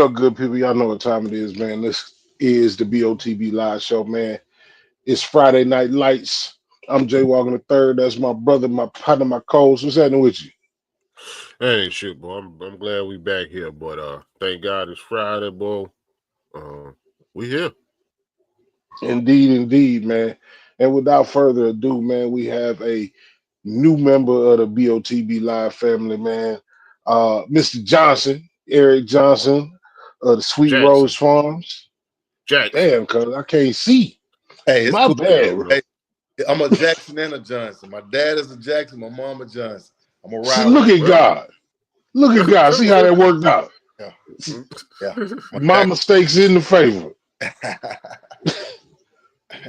up, good people? Y'all know what time it is, man. This is the BOTB live show, man. It's Friday Night Lights. I'm Jay Walker the third. That's my brother, my partner, my co-host. What's happening with you? Hey, shit, boy. I'm glad we back here, but thank God it's Friday, boy. We here. Indeed, man. And without further ado, man, we have a new member of the BOTB live family, man. Mr. Johnson, Eric Johnson of the Sweet Jackson. Rose Farms. Jackson. Damn, cuz I can't see. Hey, it's My cool. bad, bro. Hey, I'm a Jackson and a Johnson. My dad is a Jackson. My mom a Johnson. I'm a See, rider. look at God. Look at God. See how that worked out. Yeah. My mistakes in the favor.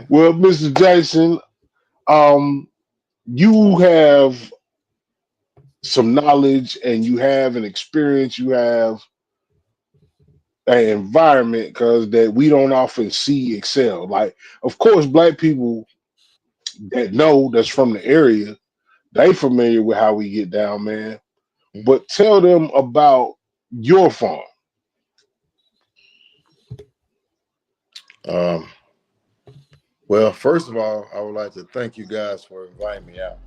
Well, Mr. Jackson, you have some knowledge and you have an experience, you have an environment because that we don't often see excel. Like, of course, black people that know that's from the area, they familiar with how we get down, man. But tell them about your farm. Well, first of all, I would like to thank you guys for inviting me out.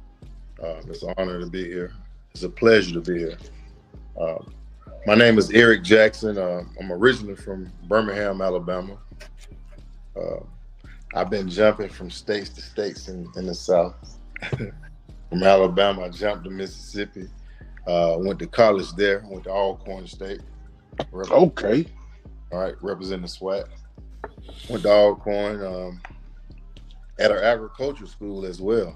It's an honor to be here. It's a pleasure to be here. My name is Eric Jackson. I'm originally from Birmingham, Alabama. I've been jumping from states to states in the South. From Alabama, I jumped to Mississippi. Went to college there. Went to Alcorn State. Okay. All right, representing the SWAT. Went to Alcorn at our agriculture school as well.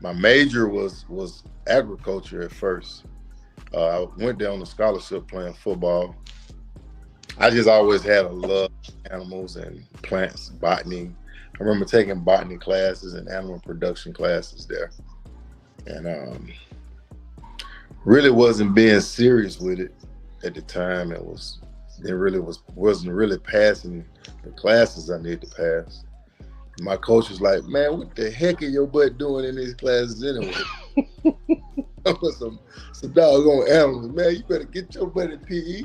My major was agriculture at first. I went there on a scholarship playing football. I just always had a love for animals and plants, botany. I remember taking botany classes and animal production classes there. And really wasn't being serious with it at the time. Wasn't really passing the classes I needed to pass. My coach was like, "Man, what the heck are your butt doing in these classes anyway?" some doggone animals, man. You better get your butt in PE.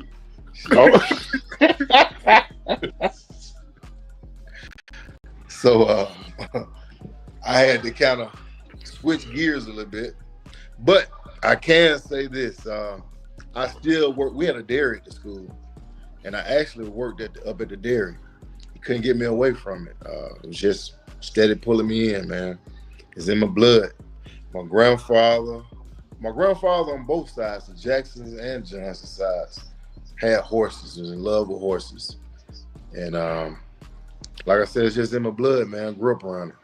So I had to kind of switch gears a little bit, but I can say this: I still work. We had a dairy at the school, and I actually worked up at the dairy. He couldn't get me away from it. It was just steady pulling me in, man. It's in my blood. My grandfather on both sides, the Jacksons and Johnson sides, had horses. Was in love with horses, and like I said, it's just in my blood, man. I grew up around it.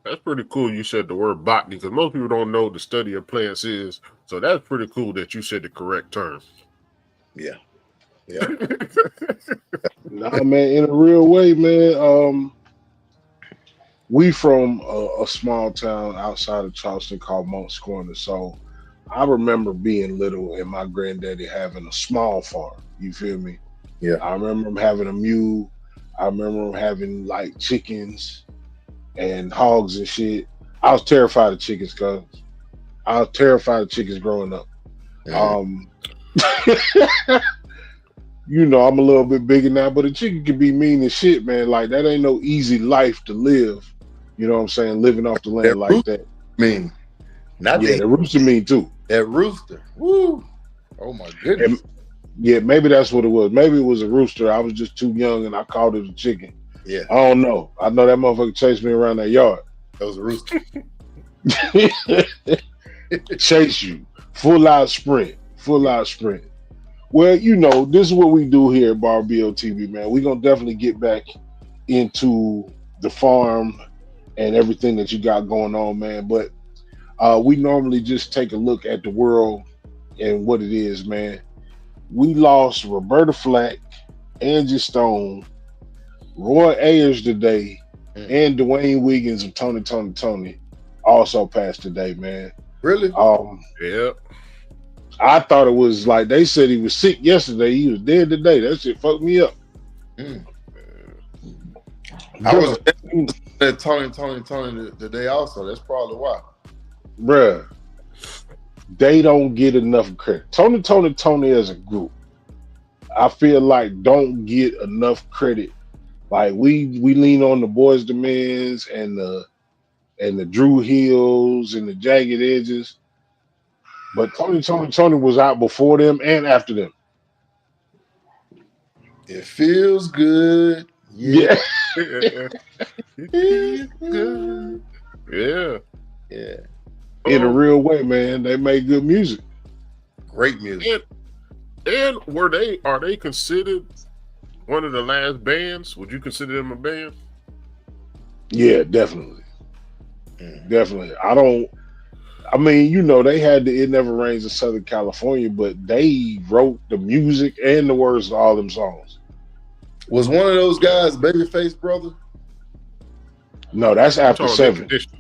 That's pretty cool you said the word botany, because most people don't know what the study of plants is. So that's pretty cool that you said the correct term. Yeah. Nah, man, in a real way, man. We from a small town outside of Charleston called Moncks Corner. So I remember being little and my granddaddy having a small farm. You feel me? Yeah. I remember him having a mule. I remember him having like chickens and hogs and shit. I was terrified of chickens, cuz I was terrified of chickens growing up. You know, I'm a little bit bigger now, but a chicken can be mean as shit, man. Like, that ain't no easy life to live. You know what I'm saying? Living off the land like that. Mean. The rooster mean too. That rooster. Woo. Oh my goodness. Yeah, maybe that's what it was. Maybe it was a rooster. I was just too young and I called it a chicken. Yeah. I don't know. I know that motherfucker chased me around that yard. That was a rooster. Chase you. Full out sprint. Well, you know, this is what we do here at BarBOTB, man. We're going to definitely get back into the farm and everything that you got going on, man. But we normally just take a look at the world and what it is, man. We lost Roberta Flack, Angie Stone, Roy Ayers today, and Dwayne Wiggins and Tony also passed today, man. Really? Yep. I thought it was like they said he was sick yesterday. He was dead today. That shit fucked me up. I was at Tony today also. That's probably why. Bruh, they don't get enough credit. Tony as a group I feel like don't get enough credit. Like we lean on the Boys the Men's and the Drew Hills and the Jagged Edges, but Tony was out before them and after them. It feels good. Yeah. Yeah, It feels good. Yeah. Yeah. in a real way, man. They made good music. Great music. And are they considered one of the last bands? Would you consider them a band? Yeah, definitely. Mm. Definitely. I mean, they had the It Never Rains in Southern California, but they wrote the music and the words to all them songs. Was one of those guys Babyface brother? No, that's after Talking 7. Condition.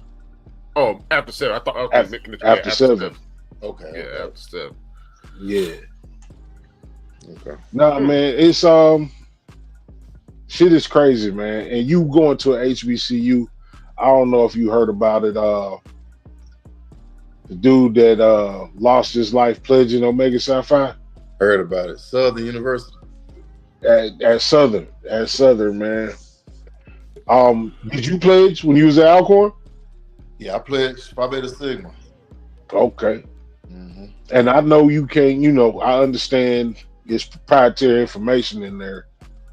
Oh, after 7. I thought I was After- making it after 7. Okay. Yeah, Okay. after 7. Yeah. Okay. Nah, man, it's shit is crazy, man. And you going to a HBCU, I don't know if you heard about it. The dude that lost his life pledging Omega Psi Phi Heard about it. Southern University. at Southern, man. Did you pledge when you was at Alcorn? Yeah, I pledged Phi Beta Sigma. Okay. Mm-hmm. And I know you can't, I understand it's proprietary information in there.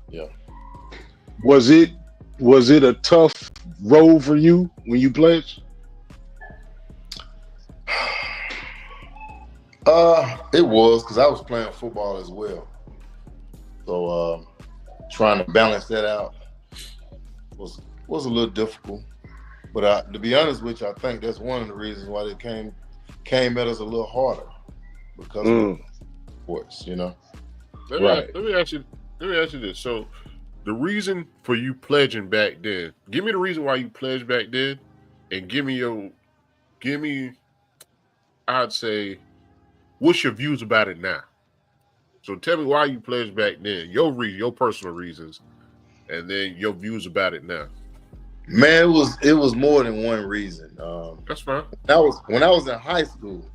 Yeah. Was it a tough road for you when you pledged? It was because I was playing football as well. So trying to balance that out was a little difficult. But to be honest with you, I think that's one of the reasons why they came at us a little harder because of sports, Let me ask you this. So the reason for you pledging back then, give me the reason why you pledged back then, and give me I'd say, what's your views about it now? So tell me why you pledged back then, your personal reasons, and then your views about it now. Man, it was more than one reason. That's fine. When I was in high school.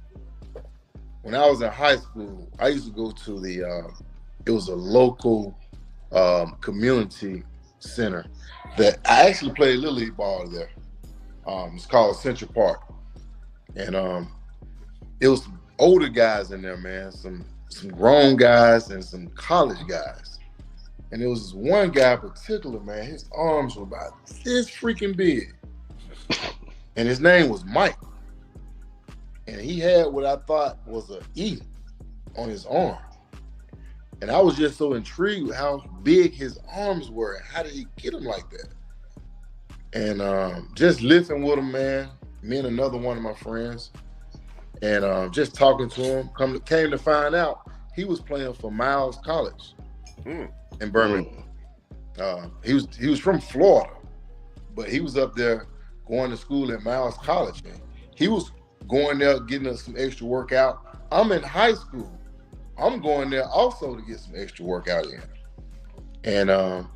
I used to go to it was a local community center that I actually played Little League ball there. It's called Central Park, and it was some older guys in there, man. Some grown guys and some college guys. And there was this one guy in particular, man. His arms were about this freaking big, and his name was Mike. And he had what I thought was an E on his arm. And I was just so intrigued with how big his arms were and how did he get them like that. And just lifting with him, man, me and another one of my friends, and just talking to him, came to find out he was playing for Miles College in Birmingham. He was from Florida, but he was up there going to school at Miles College. And he was going there getting us some extra workout. I'm in high school. I'm going there also to get some extra workout in. And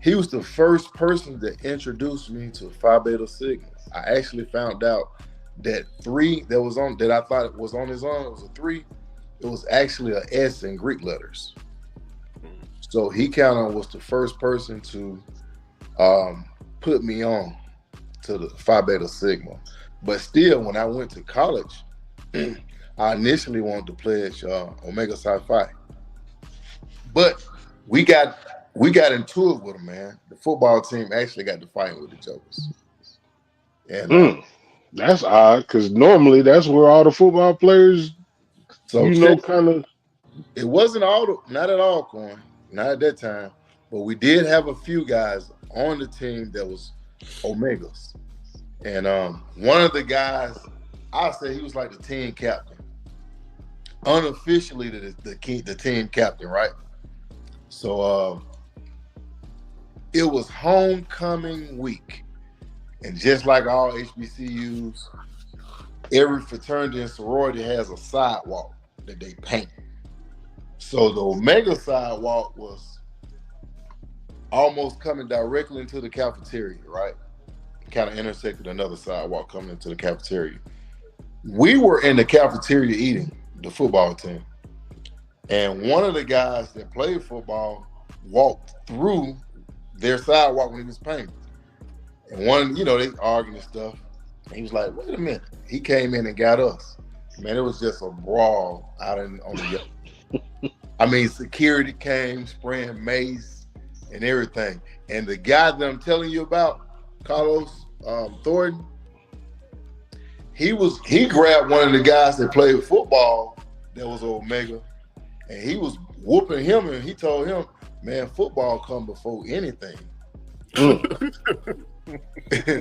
he was the first person that introduced me to Phi Beta Sigma. I actually found out that 3 that I thought it was on his arm, it was a 3. It was actually an S in Greek letters. So he kind of was the first person to put me on to the Phi Beta Sigma. But still, when I went to college, I initially wanted to pledge Omega Psi Phi. But we got into it with them, man. The football team actually got to fight with the Jokers. And that's odd because normally that's where all the football players, kind of. It wasn't not at all, Corn, not at that time. But we did have a few guys on the team that was Omegas. And one of the guys, I'll say he was like the team captain. Unofficially the team captain, right? So it was homecoming week. And just like all HBCUs, every fraternity and sorority has a sidewalk that they paint. So the Omega sidewalk was almost coming directly into the cafeteria, right? Kind of intersected another sidewalk coming into the cafeteria. We were in the cafeteria eating, the football team. And one of the guys that played football walked through their sidewalk when he was painting. And one, they arguing and stuff. And he was like, wait a minute. He came in and got us. Man, it was just a brawl out on the yard. I mean, security came spraying mace and everything. And the guy that I'm telling you about, Carlos Thornton, he grabbed one of the guys that played football that was Omega, and he was whooping him, and he told him, man, football come before anything.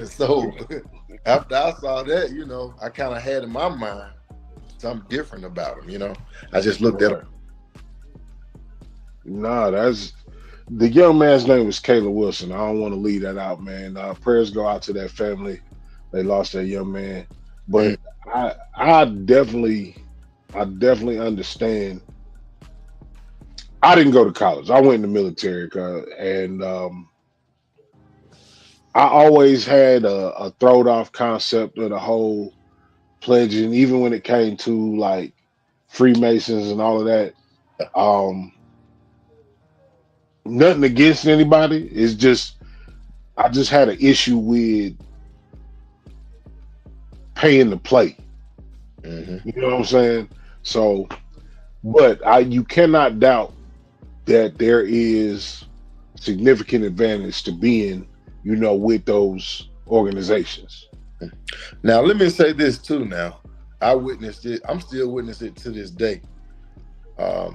So after I saw that, I kind of had in my mind something different about him, I just looked at him. Nah, that's the young man's name was Caleb Wilson. I don't want to leave that out, man. Prayers go out to that family. They lost their young man. But I definitely understand. I didn't go to college. I went in the military, and I always had a throwed off concept of the whole pledging, even when it came to like Freemasons and all of that. Nothing against anybody. It's just I just had an issue with paying to play. Mm-hmm. You know what I'm saying? So, but you cannot doubt that there is significant advantage to being, with those organizations. Now, let me say this too. Now, I witnessed it. I'm still witnessing it to this day. A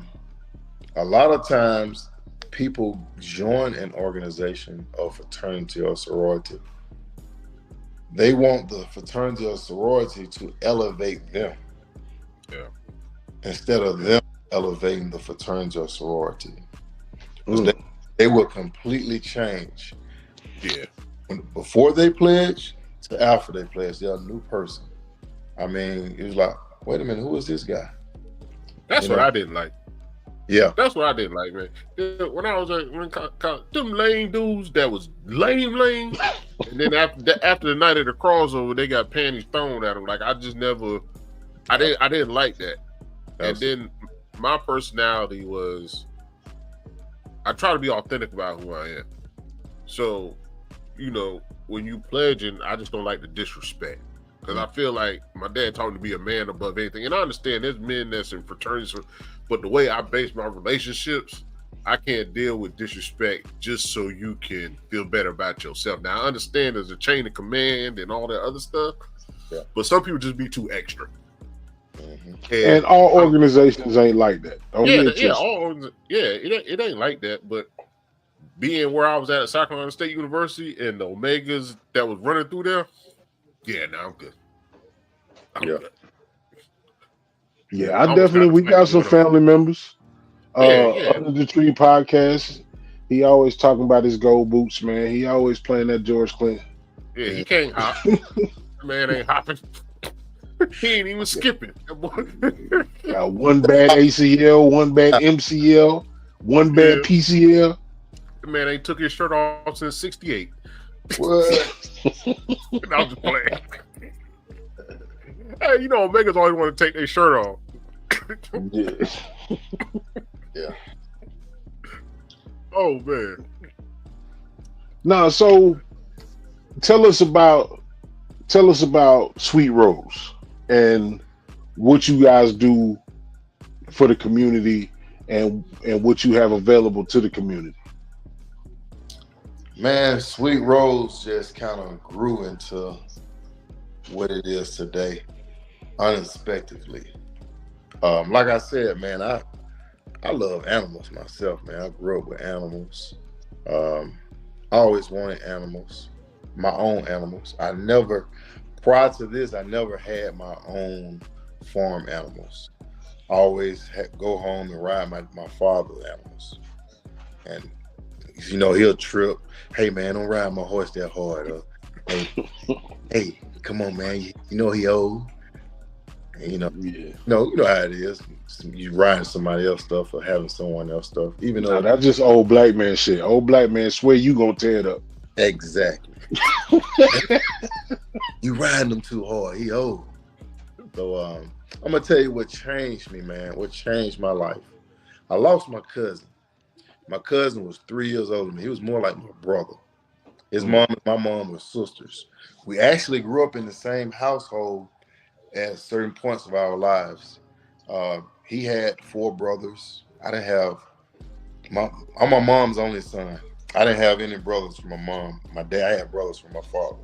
lot of times, people join an organization or fraternity or sorority. They want the fraternity or sorority to elevate them. Yeah. Instead of them elevating the fraternity or sorority. They will completely change. Yeah. Before they pledge to after they pledge, they're a new person. I mean, it was like, wait a minute, who is this guy? That's what I didn't like. Yeah. That's what I didn't like, man. When I was them lame dudes that was lame. And then after the night of the crossover, they got panties thrown at them. Like, I didn't like that. And then my personality was, I try to be authentic about who I am. So, when you pledging, I just don't like the disrespect. Because I feel like my dad taught me to be a man above anything. And I understand there's men that's in fraternities, but the way I base my relationships, I can't deal with disrespect just so you can feel better about yourself. Now, I understand there's a chain of command and all that other stuff, but some people just be too extra. Mm-hmm. And all organizations ain't like that. It ain't like that. But being where I was at South Carolina State University and the Omegas that was running through there, I'm good. I'm good. Yeah, we got some family members. Under the Tree podcast, he always talking about his gold boots, man. He always playing that George Clinton. Yeah, he can't hop. Man ain't hopping. He ain't even skipping. Got one bad ACL, one bad MCL, one bad PCL. The man ain't took his shirt off since '68. What? I'm just playing. Hey, Omegas always want to take their shirt off. Yeah. Oh man. No, so tell us about Sweet Rose and what you guys do for the community and what you have available to the community. Man, Sweet Rose just kind of grew into what it is today unexpectedly. Like I said, man, I love animals myself, man. I grew up with animals. I always wanted animals, my own animals. Prior to this, I never had my own farm animals. I always go home and ride my father's animals. And, he'll trip. Hey, man, don't ride my horse that hard. Or, hey, come on, man. He old. And, you know how it is. You riding somebody else stuff or having someone else stuff. Even though that's just old black man shit. Old black man swear you gonna tear it up. Exactly. You riding him too hard. He old. So I'm gonna tell you what changed me, man. What changed my life. I lost my cousin. My cousin was 3 years older than me. He was more like my brother. His mom and my mom were sisters. We actually grew up in the same household at certain points of our lives. He had 4 brothers. I didn't have I'm my mom's only son. I didn't have any brothers from my mom. My dad, I had brothers from my father.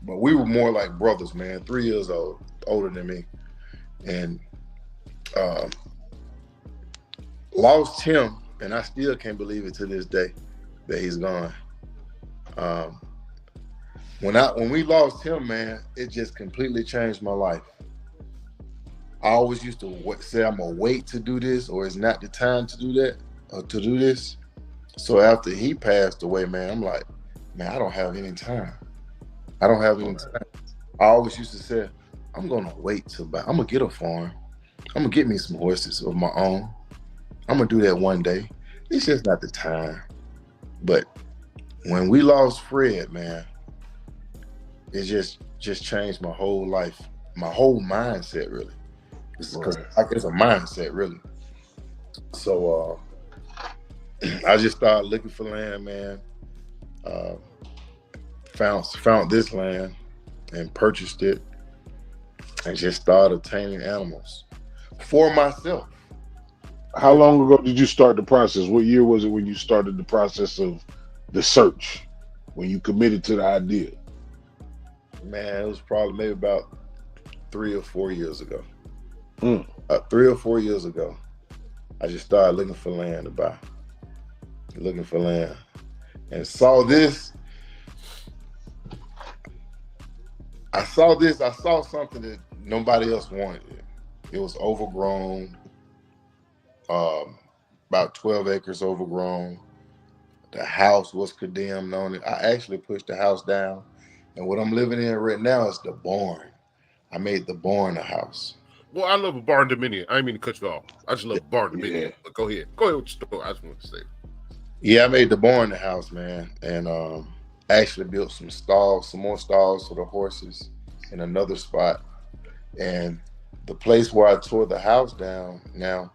But we were more like brothers, man. 3 years older than me. And lost him, and I still can't believe it to this day that he's gone. When we lost him, man, it just completely changed my life. I always used to say I'm gonna wait to do this, or it's not the time to do that, or to do this. So after he passed away, man, I'm like, man, I don't have any time. I don't have any time. I always used to say, I'm gonna wait till I'm gonna get a farm. I'm gonna get me some horses of my own. I'm gonna do that one day. It's just not the time. But when we lost Fred, man, it just changed my whole life, my whole mindset, really. Because it's a mindset, really. So I just started looking for land, man. Found this land and purchased it, and just started obtaining animals for myself. How long ago did you start the process? What year was it when you started the process of the search, when you committed to the idea? Man, it was probably maybe about 3 or 4 years ago. 3 or 4 years ago, I just started looking for land to buy. Looking for land. And saw this. I saw something that nobody else wanted. It was overgrown. About 12 acres overgrown. The house was condemned on it. I actually pushed the house down. And what I'm living in right now is the barn. I made the barn a house. Well, I love a barn dominion. I didn't mean to cut you off. I just love a barn dominion. Yeah. But go ahead with your story. I just want to say. Yeah, I made the barn a house, man. And actually built some more stalls for the horses in another spot. And the place where I tore the house down now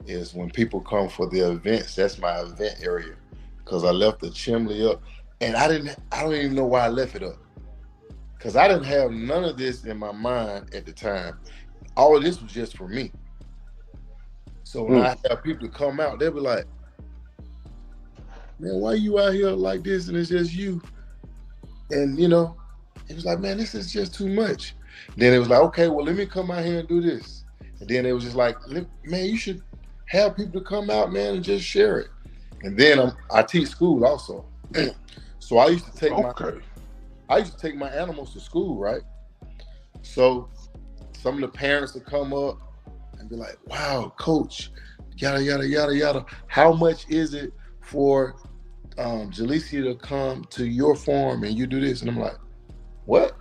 is when people come for the events. That's my event area, because I left the chimney up, and I don't even know why I left it up, because I didn't have none of this in my mind at the time. All of this was just for me. So when I have people come out, they'll be like, man, why you out here like this and it's just you? And it was like, man, this is just too much. Then it was like, okay, well, let me come out here and do this. And then it was just like, man, you should have people to come out, man, and just share it. And then I teach school also. So I used to take my animals to school, right? So some of the parents would come up and be like, wow, coach, yada, yada, yada, yada. How much is it for Jalecia to come to your farm and you do this? And I'm like, what?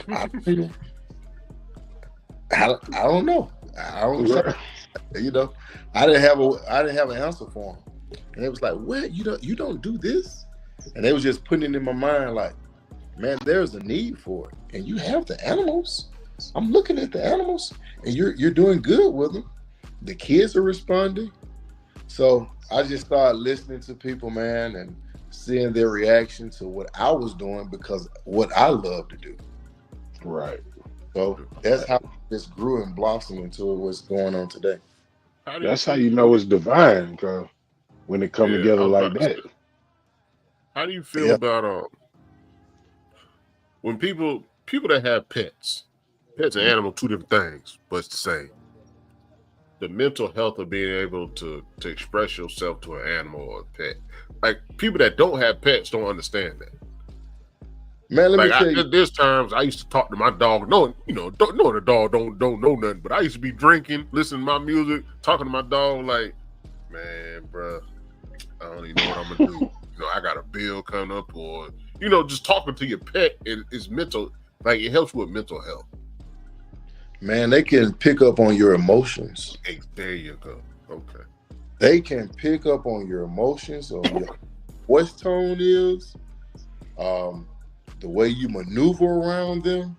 I don't know. I didn't have an answer for them. And it was like, what? You don't do this? And they was just putting it in my mind like, man, there's a need for it. And you have the animals. I'm looking at the animals and you're doing good with them. The kids are responding. So I just started listening to people, man, and seeing their reaction to what I was doing, because what I love to do. Right. So that's how this grew and blossomed into what's going on today. That's how you know it's divine, because when it come together like that. How do you feel about when people that have pets and animals, two different things, but it's the same. The mental health of being able to express yourself to an animal or a pet. Like, people that don't have pets don't understand that. Man, let me tell you. There's times I used to talk to my dog, knowing the dog don't know nothing, but I used to be drinking, listening to my music, talking to my dog like, man, bro, I don't even know what I'm gonna do. I got a bill coming up, or just talking to your pet is mental. Like, it helps with mental health. Man, they can pick up on your emotions. Hey, there you go. Okay. They can pick up on your emotions, or your voice tone is, the way you maneuver around them.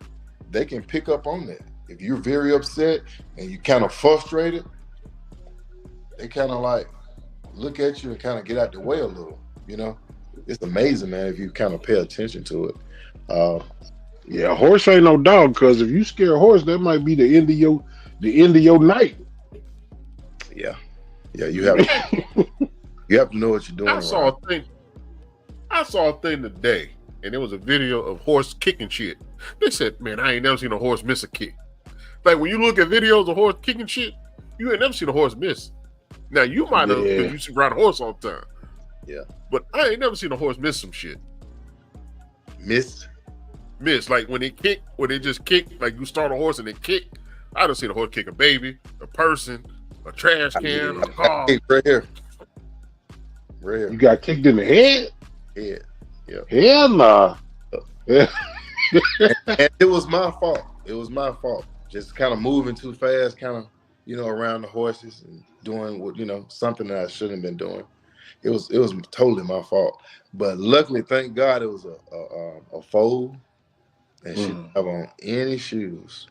They can pick up on that. If you're very upset and you kind of frustrated, they kind of like look at you and kind of get out the way a little. You know, it's amazing, man, if you kind of pay attention to it. Yeah, a horse ain't no dog, because if you scare a horse, that might be the end of your night. Yeah, you have to know what you're doing. I saw a thing today, and it was a video of horse kicking shit. They said, "Man, I ain't never seen a horse miss a kick." Like when you look at videos of horse kicking shit, you ain't never seen a horse miss. Now you might have, because you see ride a horse all the time. Yeah, but I ain't never seen a horse miss some shit. Miss, like when they just kick, like you start a horse and they kick. I done seen a horse kick a baby, a person, a trash can, a car. Right here. You got kicked in the head? Yeah. Hell nah. And it was my fault. Just kind of moving too fast, kind of, around the horses and doing what, something that I shouldn't have been doing. It was totally my fault. But luckily, thank God, it was a foal, and she didn't have on any shoes.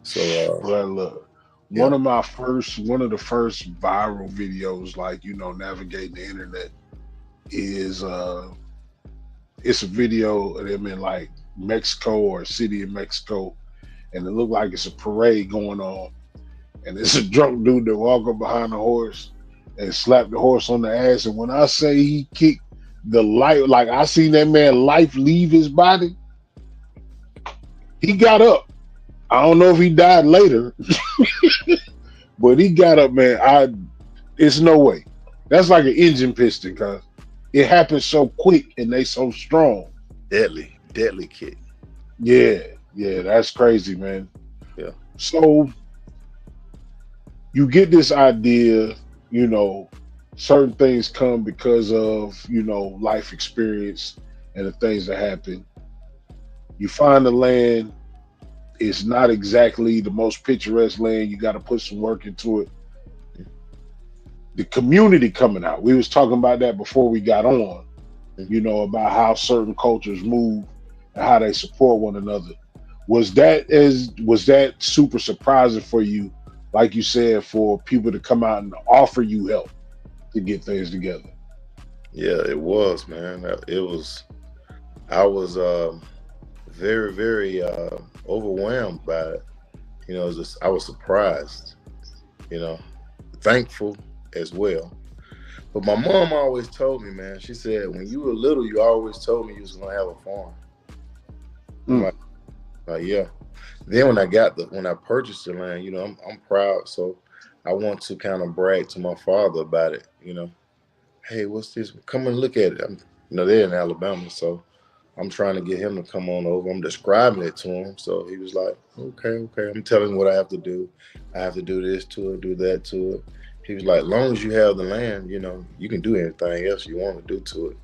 So, well, look, one of the first viral videos, like, navigating the internet, is it's a video of them in like Mexico or a city in Mexico, and it looked like it's a parade going on, and it's a drunk dude that walk up behind the horse and slap the horse on the ass. And when I say he kicked the life, like I seen that man life leave his body. He got up. I don't know if he died later, but he got up, man. It's no way. That's like an engine piston, cause it happens so quick and they so strong. Deadly kick. Yeah, that's crazy, man. Yeah. So you get this idea, certain things come because of, life experience and the things that happen. You find the land. It's not exactly the most picturesque land. You got to put some work into it. The community coming out. We was talking about that before we got on, about how certain cultures move and how they support one another. Was that super surprising for you, like you said, for people to come out and offer you help to get things together? Yeah, it was, man. I was very, very overwhelmed by it. I was surprised, thankful as well. But my mom always told me, man, she said, when you were little, you always told me you was gonna have a farm. Like, yeah. Then when I purchased the land, I'm proud. So I want to kind of brag to my father about it, Hey, what's this? Come and look at it. They're in Alabama, so I'm trying to get him to come on over. I'm describing it to him. So he was like, okay. I'm telling him what I have to do. I have to do this to it, do that to it. He was like, as long as you have the land, you can do anything else you want to do to it.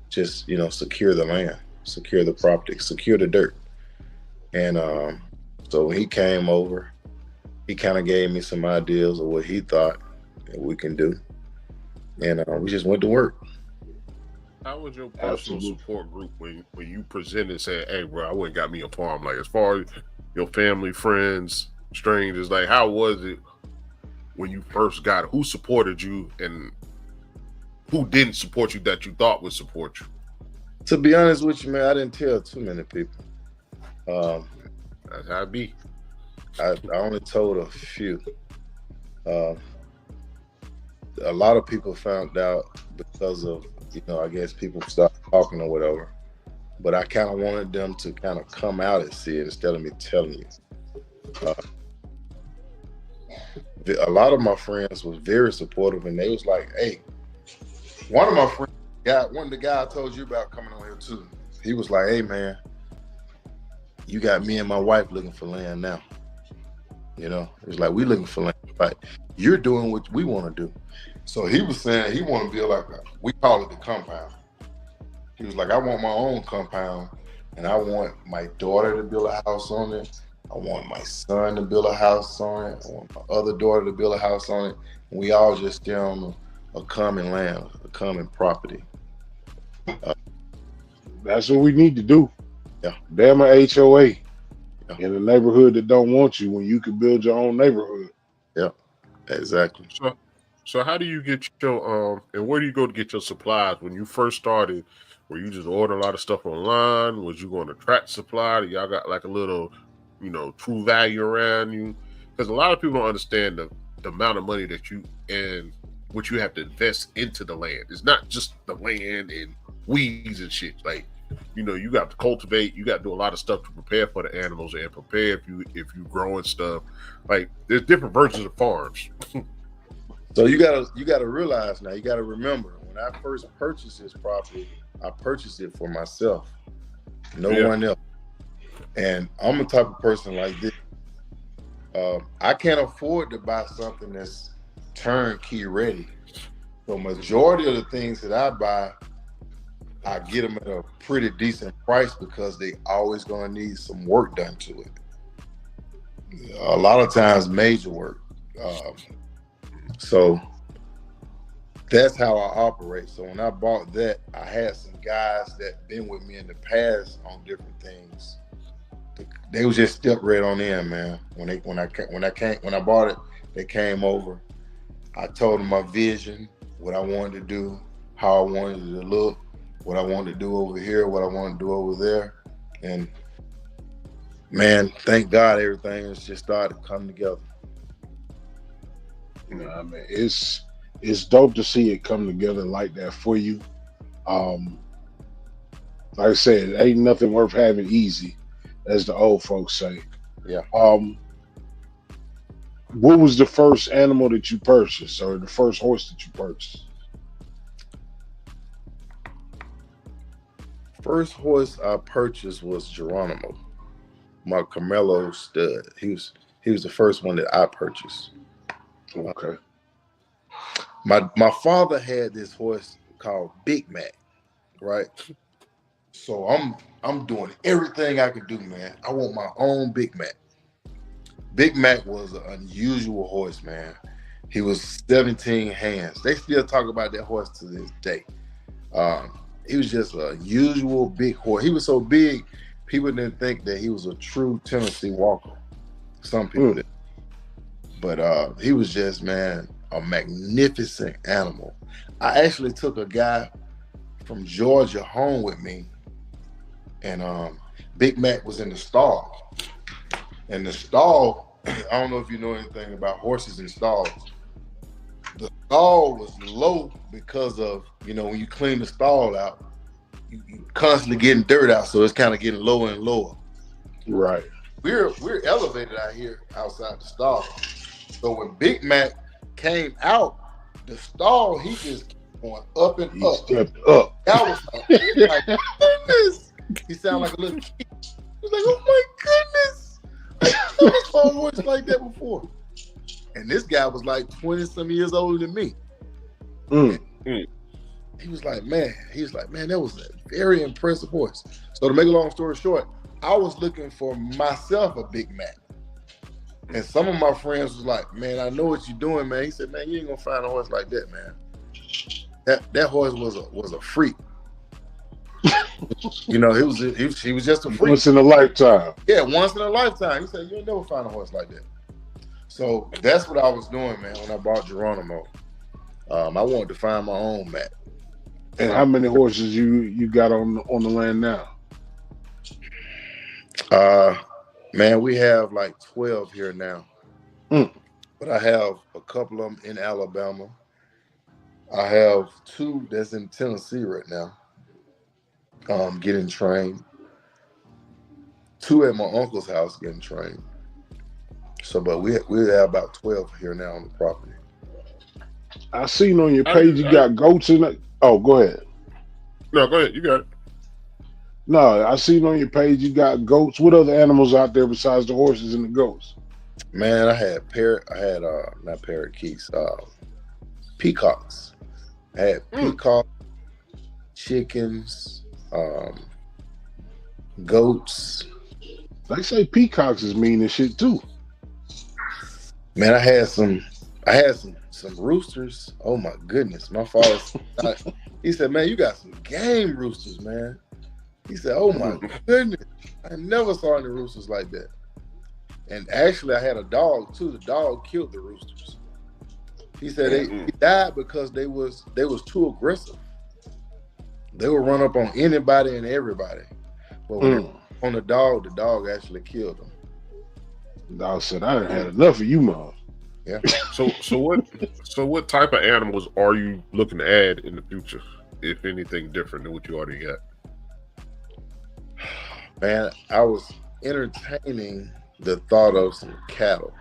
Just, secure the land, secure the property, secure the dirt. And so when he came over, he kind of gave me some ideas of what he thought that we can do. And we just went to work. How was your personal support group when you presented and said, hey, bro, I went and got me a farm? Like, as far as your family, friends, strangers, like, how was it when you first got it? Who supported you and who didn't support you that you thought would support you? To be honest with you, man, I didn't tell too many people. That's how it be. I only told a few. A lot of people found out because of, I guess people started talking or whatever. But I kind of wanted them to kind of come out and see it instead of me telling you. A lot of my friends was very supportive, and they was like, hey, one of my friends, the guy I told you about coming on here too, he was like, hey, man, you got me and my wife looking for land now. It was like, we looking for land. Like, you're doing what we want to do. So he was saying he want to build like we call it the compound. He was like, I want my own compound, and I want my daughter to build a house on it. I want my son to build a house on it. I want my other daughter to build a house on it. And we all just stay on a common land, a common property. That's what we need to do. Yeah. Damn a HOA in a neighborhood that don't want you when you can build your own neighborhood. Yeah. Exactly. So how do you get your and where do you go to get your supplies when you first started? Were you just ordering a lot of stuff online? Was you going to Track Supply? Y'all got like a little, True Value around you? Because a lot of people don't understand the amount of money that you and what you have to invest into the land. It's not just the land and weeds and shit. Like, you got to cultivate. You got to do a lot of stuff to prepare for the animals and prepare if you growing stuff. Like, there's different versions of farms. So you gotta realize now. You gotta remember when I first purchased this property, I purchased it for myself, no one else. And I'm the type of person like this. I can't afford to buy something that's turnkey ready. So majority of the things that I buy, I get them at a pretty decent price because they always gonna need some work done to it. A lot of times, major work. So that's how I operate. So when I bought that, I had some guys that been with me in the past on different things. They was just step right on in, man. When I bought it, they came over. I told them my vision, what I wanted to do, how I wanted it to look, what I wanted to do over here, what I wanted to do over there. And man, thank God everything has just started to come together. I mean, it's dope to see it come together like that for you. Like I said, ain't nothing worth having easy, as the old folks say. Yeah. What was the first animal that you purchased, or the first horse that you purchased? First horse I purchased was Geronimo, my Carmelo stud. He was the first one that I purchased. Okay. My father had this horse called Big Mac, right? So I'm doing everything I could do, man. I want my own Big Mac. Big Mac was an unusual horse, man. He was 17 hands. They still talk about that horse to this day. He was just a usual big horse. He was so big, people didn't think that he was a true Tennessee Walker. Some people did. But he was just, man, a magnificent animal. I actually took a guy from Georgia home with me, and Big Mac was in the stall. And the stall, I don't know if you know anything about horses in stalls. The stall was low because of, when you clean the stall out, you constantly getting dirt out, so it's kind of getting lower and lower. Right. We're elevated out here outside the stall. So when Big Mac came out, the stall, he just kept going up and up. Stepped up. I was like, goodness. He sounded like a little kid. He was like, oh my goodness. I never saw a voice like that before. And this guy was like 20-some years older than me. He was like, man, that was a very impressive horse. So to make a long story short, I was looking for myself a Big Mac. And some of my friends was like, man, I know what you're doing, man. He said, man, you ain't gonna find a horse like that, man. That horse was a freak. He was just a freak. Once in a lifetime. Yeah, once in a lifetime. He said, you'll never find a horse like that. So that's what I was doing, man, when I bought Geronimo. I wanted to find my own Mac. And how many horses you got on the land now? Man, we have like 12 here now. But I have a couple of them in Alabama. I have 2 that's in Tennessee right now, getting trained. 2 at my uncle's house getting trained. So, but we have about 12 here now on the property. I seen on your page you got goats in it. Oh, go ahead. No, go ahead. You got it. No, I seen on your page you got goats. What other animals out there besides the horses and the goats? Man, I had not parakeets, peacocks. I had peacocks, chickens, goats. They say peacocks is mean and shit too. Man, I had some roosters. Oh my goodness. My father, he said, man, you got some game roosters, man. He said, oh my goodness. I never saw any roosters like that. And actually I had a dog too. The dog killed the roosters. He said he died because they was too aggressive. They would run up on anybody and everybody. But when they on the dog actually killed them. The dog said, "I done had enough of you, Mom." Yeah. So what type of animals are you looking to add in the future, if anything different than what you already got? Man, I was entertaining the thought of some cattle.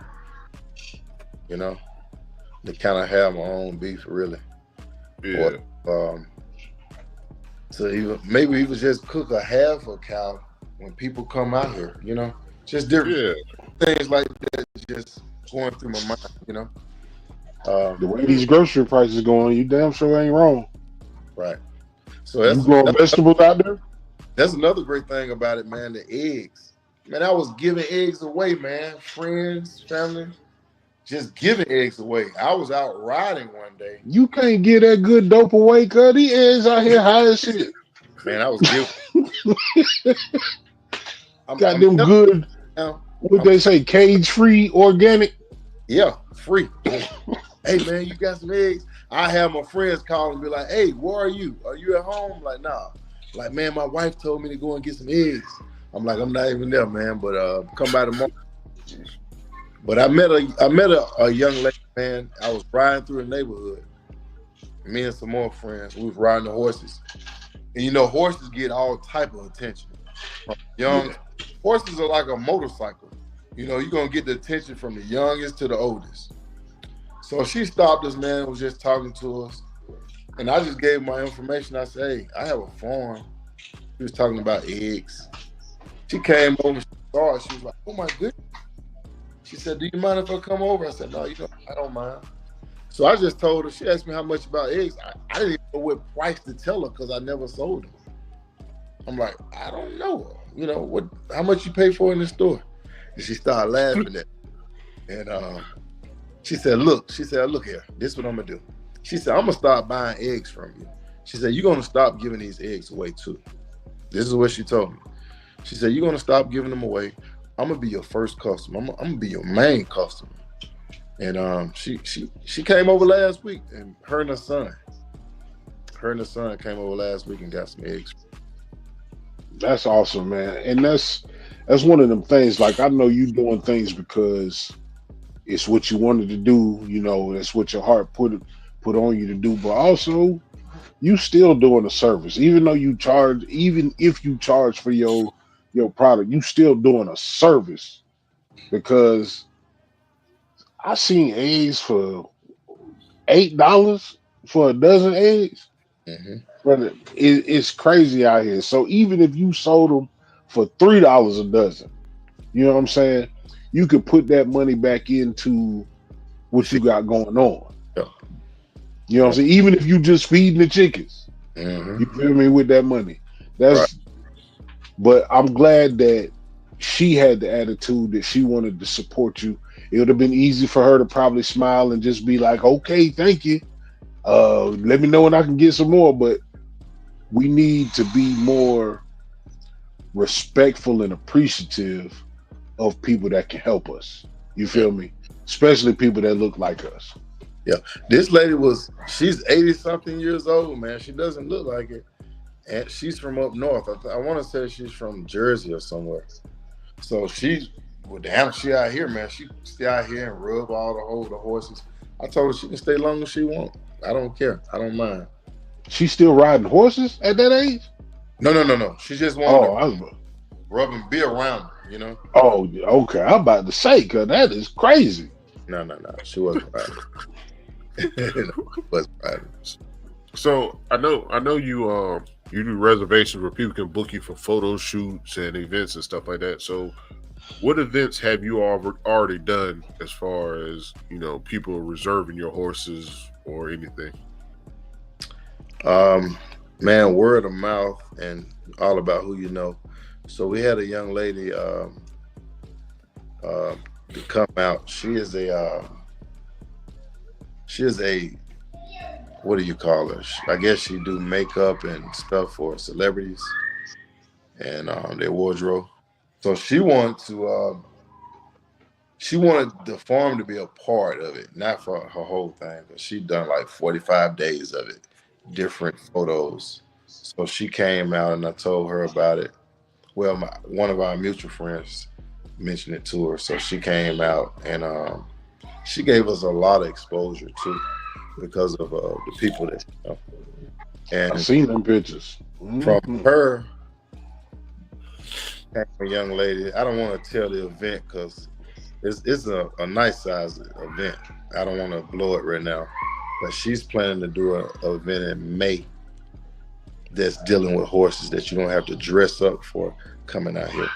You know, to kind of have my own beef, really. Yeah. Or, so maybe even just cook a half a cow when people come out here. You know, just different things like that. Just going through my mind. You know. The way these grocery prices going, you damn sure ain't wrong. Right. So that's you growing vegetables out there? That's another great thing about it, man. The eggs. Man, I was giving eggs away, man. Friends, family, just giving eggs away. I was out riding one day. You can't get that good dope away, cuz these eggs out here high as shit. Man, I was giving. Got them good, what they say, cage-free, organic? Yeah, free. Hey, man, you got some eggs? I have my friends call and be like, hey, where are you? Are you at home? Like, nah. Like, man, my wife told me to go and get some eggs. I'm like, I'm not even there, man, but come by tomorrow. But I met a young lady, man. I was riding through the neighborhood. Me and some more friends. We was riding the horses. And you know, horses get all type of attention. Horses are like a motorcycle. You know, you're gonna get the attention from the youngest to the oldest. So she stopped us, man, and was just talking to us. And I just gave my information. I said, hey, I have a farm. She was talking about eggs. She came over, she saw it. She was like, oh my goodness. She said, do you mind if I come over? I said, no, I don't mind. So I just told her, she asked me how much about eggs. I didn't even know what price to tell her because I never sold them. I'm like, I don't know. You know, how much you pay for in the store? And she started laughing at me. And she said, look here, this is what I'm gonna do. She said, I'm gonna start buying eggs from you. She said, you're gonna stop giving these eggs away too. This is what she told me. She said, you're gonna stop giving them away. I'm gonna be your first customer. I'm gonna be your main customer. And she came over last week, and her and her son came over last week and got some eggs. That's awesome, man. And that's one of them things. Like, I know you doing things because it's what you wanted to do. You know, that's what your heart put on you to do. But also, you still doing a service, even though you charge. Even if you charge for your product, you still doing a service. Because I seen eggs for $8 for a dozen eggs. Mm-hmm. Brother, it's crazy out here. So even if you sold them for $3 a dozen, you know what I'm saying? You could put that money back into what you got going on. Yeah. You know what I'm saying? Even if you just feeding the chickens, mm-hmm. You feel me, with that money. That's right. But I'm glad that she had the attitude that she wanted to support you. It would have been easy for her to probably smile and just be like, okay, thank you. Let me know when I can get some more. But we need to be more respectful and appreciative of people that can help us. You feel me? Especially people that look like us. Yeah. This lady she's 80-something years old, man. She doesn't look like it. And she's from up north. I want to say she's from Jersey or somewhere. So she out here, man. She stay out here and rub all the horses. I told her she can stay long as she wants. I don't care. I don't mind. She's still riding horses at that age? No. She just wanted to rub and be around her, you know? Oh, okay. I'm about to say, because that is crazy. No. She wasn't riding. Wasn't riding. So I know you do reservations where people can book you for photo shoots and events and stuff like that. So what events have you already done as far as, you know, people reserving your horses or anything? Man, word of mouth and all about who you know. So we had a young lady to come out. She is a what do you call her? I guess she do makeup and stuff for celebrities and their wardrobe. So she wanted to she wanted the farm to be a part of it, not for her whole thing. But she done like 45 days of it, different photos. So she came out and I told her about it. Well, one of our mutual friends mentioned it to her, so she came out and she gave us a lot of exposure too because of the people that you know. And I've seen them pictures. From her came a young lady. I don't want to tell the event because it's a nice size event. I don't want to blow it right now, but she's planning to do an event in May that's dealing with horses that you don't have to dress up for coming out here.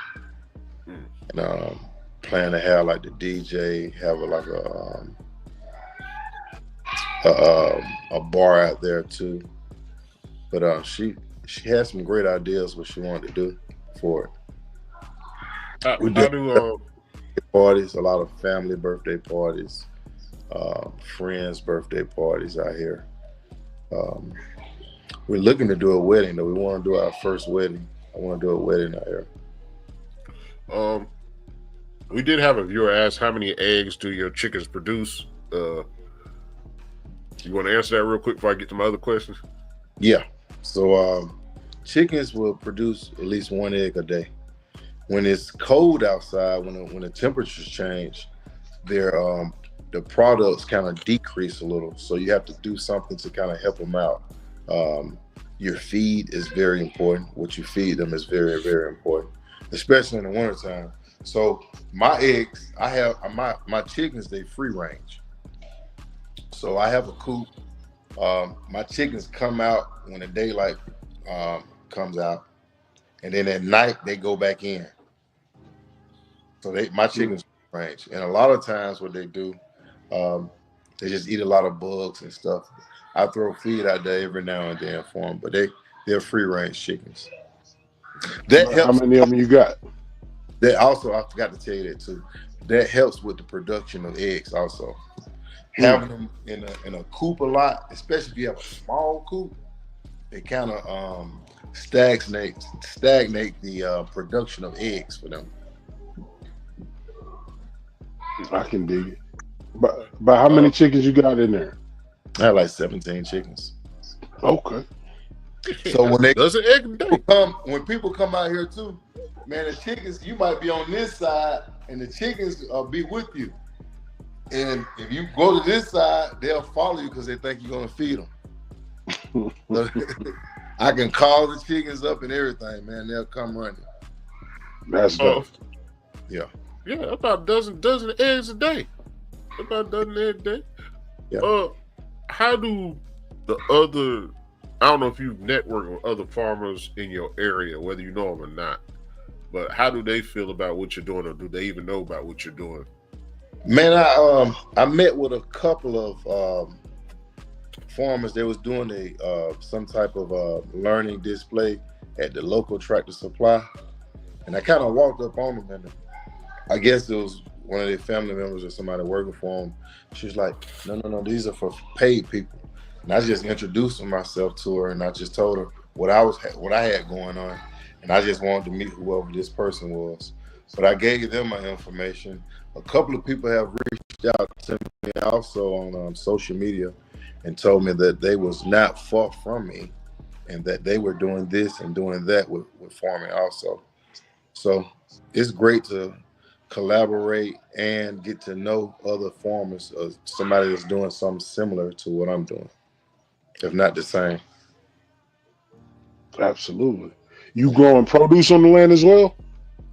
And plan to have like the DJ, have a bar out there too. But she had some great ideas what she wanted to do for it. We did parties, a lot of family birthday parties, friends' birthday parties out here. We're looking to do a wedding though. We want to do our first wedding. I want to do a wedding out here. We did have a viewer ask, how many eggs do your chickens produce? You want to answer that real quick before I get to my other questions? Yeah. So chickens will produce at least 1 egg a day. When it's cold outside, when the temperatures change, the products kind of decrease a little. So you have to do something to kind of help them out. Your feed is very important. What you feed them is very, very important, especially in the wintertime. So my eggs, I have my chickens, they free range. So I have a coop. My chickens come out when the daylight comes out, and then at night they go back in. So my chickens free range, and a lot of times what they do, they just eat a lot of bugs and stuff. I throw feed out there every now and then for them, but they're free range chickens. That helps. How many of them you got? That also, I forgot to tell you that too. That helps with the production of eggs also. Having them in a coop a lot, especially if you have a small coop, it kind of stagnate the production of eggs for them. I can dig it. But how many chickens you got in there? I have like 17 chickens. Okay. So when when people come out here too, man, the chickens, you might be on this side and the chickens be with you. And if you go to this side, they'll follow you because they think you're going to feed them. I can call the chickens up and everything, man. They'll come running. That's dope. Yeah. Yeah, about a dozen eggs a day. About a dozen eggs a day. Yeah. How do the other, I don't know if you've networked with other farmers in your area, whether you know them or not, but how do they feel about what you're doing, or do they even know about what you're doing? Man, I met with a couple of farmers. They was doing some type of learning display at the local Tractor Supply, and I kind of walked up on them, and I guess it was one of their family members or somebody working for them. She was like, no, these are for paid people. And I just introduced myself to her, and I just told her what I had going on, and I just wanted to meet whoever this person was. But I gave them my information. A couple of people have reached out to me also on social media and told me that they was not far from me, and that they were doing this and doing that with farming also. So it's great to collaborate and get to know other farmers, or somebody that's doing something similar to what I'm doing, if not the same. Absolutely. You growing produce on the land as well?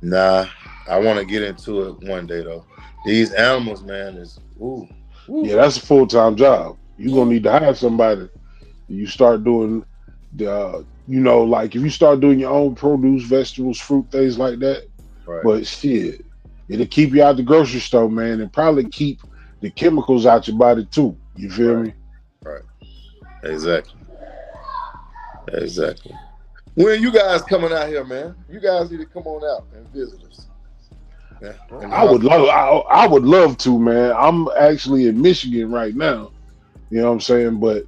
Nah, I want to get into it one day though. These animals, man, is ooh. Yeah, that's a full-time job. You're gonna need to hire somebody. You start doing the like if you start doing your own produce, vegetables, fruit, things like that. Right. But shit, it'll keep you out the grocery store, man, and probably keep the chemicals out your body too. You feel me? Right. Exactly. When you guys coming out here, man? You guys need to come on out and visit us. Yeah. I would love to, man. I'm actually in Michigan right now. You know what I'm saying? But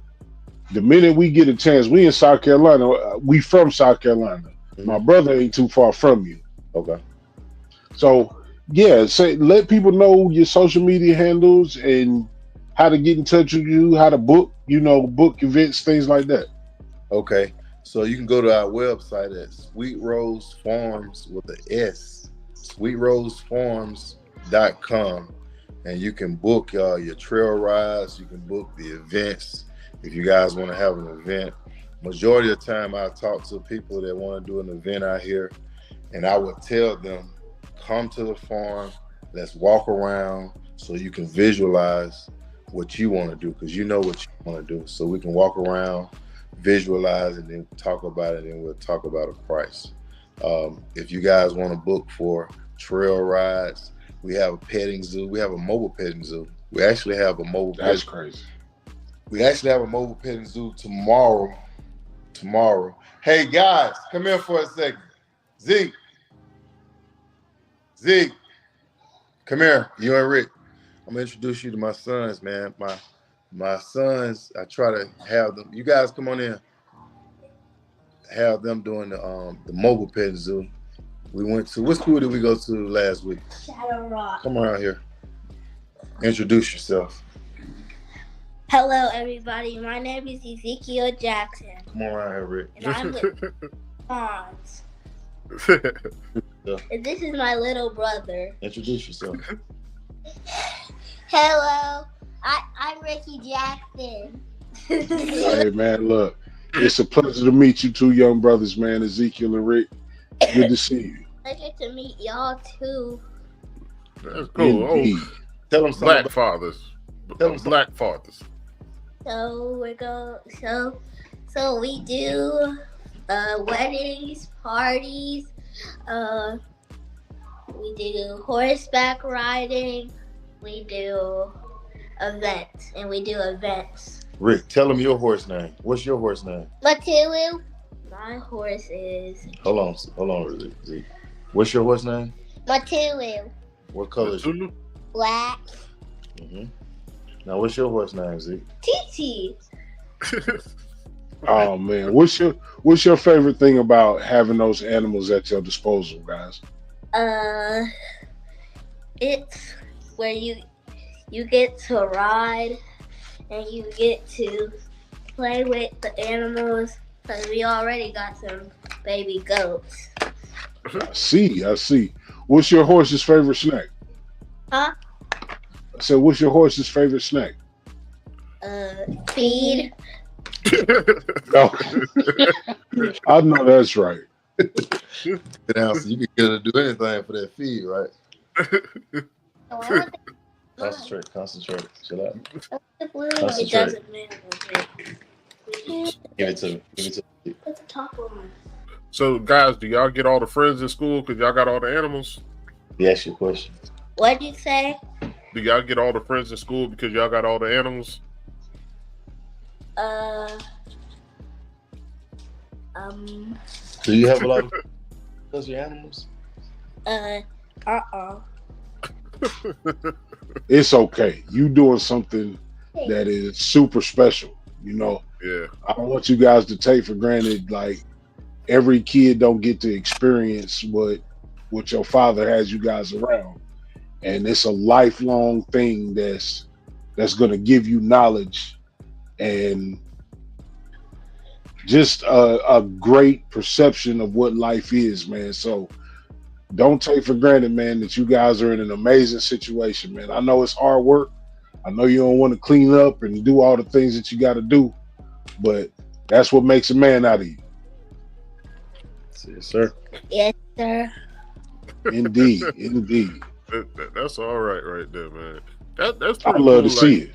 the minute we get a chance, we in South Carolina. We from South Carolina. Mm-hmm. My brother ain't too far from you. Okay. So yeah, say let people know your social media handles and how to get in touch with you, how to book, book events, things like that. Okay. So you can go to our website at Sweet Rose Farms with an S, sweetrosefarms.com. And you can book your trail rides. You can book the events if you guys want to have an event. Majority of the time, I talk to people that want to do an event out here, and I would tell them, come to the farm, let's walk around so you can visualize what you want to do, because you know what you want to do. So we can walk around, visualize, and then talk about it, and we'll talk about a price. If you guys want to book for trail rides, we have a petting zoo. We have a mobile petting zoo. We actually have a mobile. That's crazy. We actually have a mobile petting zoo tomorrow. Hey guys, come here for a second. Zeke, come here. You and Rick. I'm gonna introduce you to my sons, man. My sons. I try to have them. You guys come on in. Have them doing the mobile petting zoo. We went to, what school did we go to last week? Shadow Rock. Come around here. Introduce yourself. Hello, everybody. My name is Ezekiel Jackson. Come on around here, Rick. And I'm with Hans. And this is my little brother. Introduce yourself. Hello, I'm Ricky Jackson. Hey man, look, it's a pleasure to meet you two young brothers, man, Ezekiel and Rick. Good to see you. Pleasure to meet y'all too. That's cool. Indeed. Tell them something. Black fathers. Black fathers. So we're going. So we do weddings, parties. We do horseback riding. We do events. Rick, tell them your horse name. What's your horse name? Matulu. My horse is Hold on, Zeke. What's your horse name? Matulu. What color is it? Black. Mm-hmm. Now, what's your horse name, Zeke? Titi. Oh man, what's your favorite thing about having those animals at your disposal, guys? It's where you get to ride and you get to play with the animals, because we already got some baby goats. I see. What's your horse's favorite snack? Huh? I said, what's your horse's favorite snack? Feed. Oh. I know that's right. Sit down so you can get her to do anything for that feed, right? Concentrate. Chill out. It doesn't matter. Give it to me. Put the top on. So, guys, do y'all get all the friends in school because y'all got all the animals? Yes, your question. What'd you say? Do y'all get all the friends in school because y'all got all the animals? Do you have a lot of because your animals? It's okay. You doing something that is super special, Yeah. I don't want you guys to take for granted, like, every kid don't get to experience what your father has you guys around. And it's a lifelong thing that's going to give you knowledge and just a great perception of what life is, man. So don't take for granted, man, that you guys are in an amazing situation, man. I know it's hard work. I know you don't want to clean up and do all the things that you got to do, but that's what makes a man out of you. Yes, sir. Yes, sir. Indeed. That's all right there, man. That's pretty I love cool, to see it.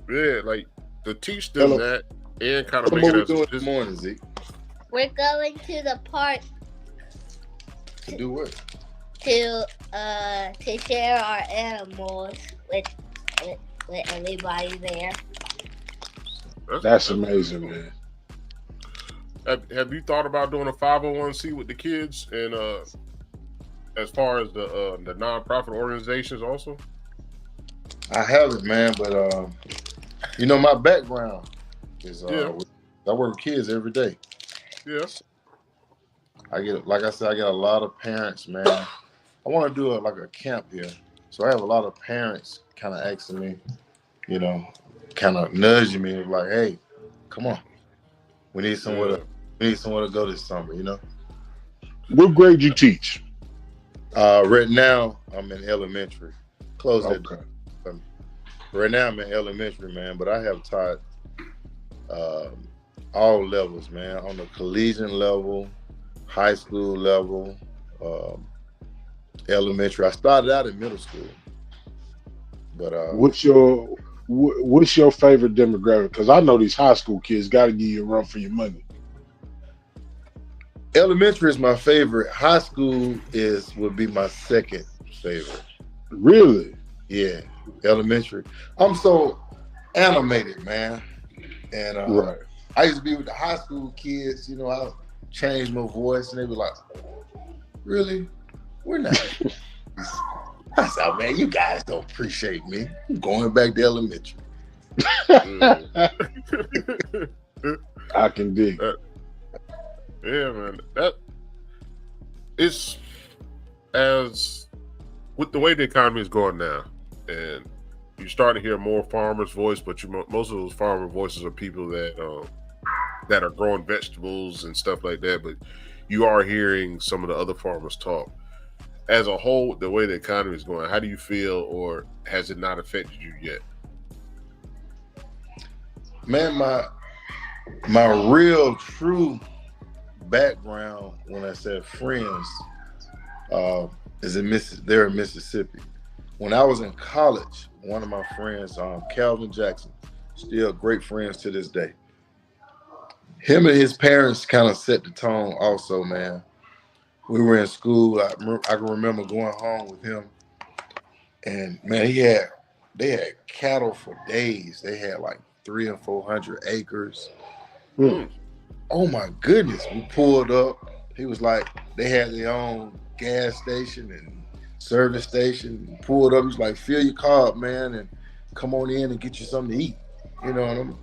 Yeah, like to teach them that and kind of make it as doing this morning, Zeke. We're going to the park to do what? To share our animals with everybody there. That's amazing, man. Have you thought about doing a 501c with the kids and as far as the nonprofit organizations also? I haven't, man, but my background is I work with kids every day. Yes. I get a lot of parents, man, want to do a camp here. So I have a lot of parents kind of asking me, you know, kind of nudging me like, hey, come on. We need somewhere to go this summer, you know. What grade you teach? Right now I'm in elementary. Close that Okay. door. Right now I'm in elementary, man, but I have taught all levels, man, on the collegiate level, high school level, elementary. I started out in middle school, but What's your favorite demographic? Because I know these high school kids got to give you a run for your money. elementary is my favorite. High school would be my second favorite. Really? Yeah, elementary. I'm so animated, man, and Right. I used to be with the high school kids. You know, I changed my voice, and they were like, "Really? We're not." I said, "Man, you guys don't appreciate me. I'm going back to elementary." I can dig. Yeah, man. That it's as with the way the economy is going now, and you start to hear more farmers' voice, but most of those farmer voices are people that are growing vegetables and stuff like that. But you are hearing some of the other farmers talk. As a whole, the way the economy is going, how do you feel, or has it not affected you yet? Man, my real true background when I said friends is they're in Mississippi. When I was in college, one of my friends, Calvin Jackson, still great friends to this day. Him and his parents kind of set the tone also, man. We were in school. I can remember going home with him, and man, they had cattle for days. They had like 300 and 400 acres. Oh my goodness! We pulled up. He was like, they had their own gas station and service station. We pulled up. He was like, fill your car up, man, and come on in and get you something to eat. You know what I mean?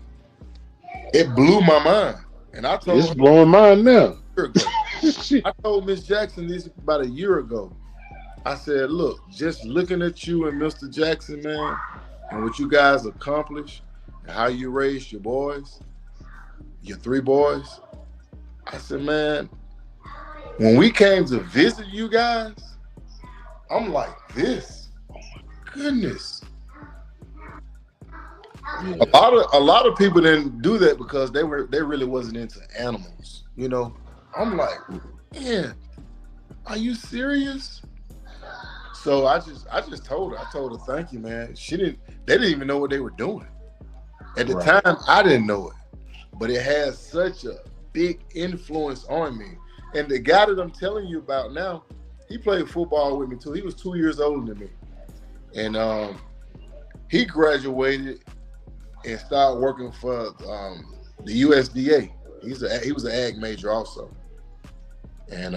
It blew my mind, and I told It's blowing mine now. I told Miss Jackson this about a year ago. I said, look, just looking at you and Mr. Jackson, man, and what you guys accomplished and how you raised your boys, your 3 boys, I said, man, when we came to visit you guys, I'm like this. Oh my goodness. Yeah. A lot of people didn't do that because they really wasn't into animals, you know. I'm like, man, are you serious? So I just told her. I told her, thank you, man. They didn't even know what they were doing. At the time, I didn't know it. But it has such a big influence on me. And the guy that I'm telling you about now, he played football with me too. He was 2 years older than me. And he graduated and started working for the USDA. He was an ag major also. And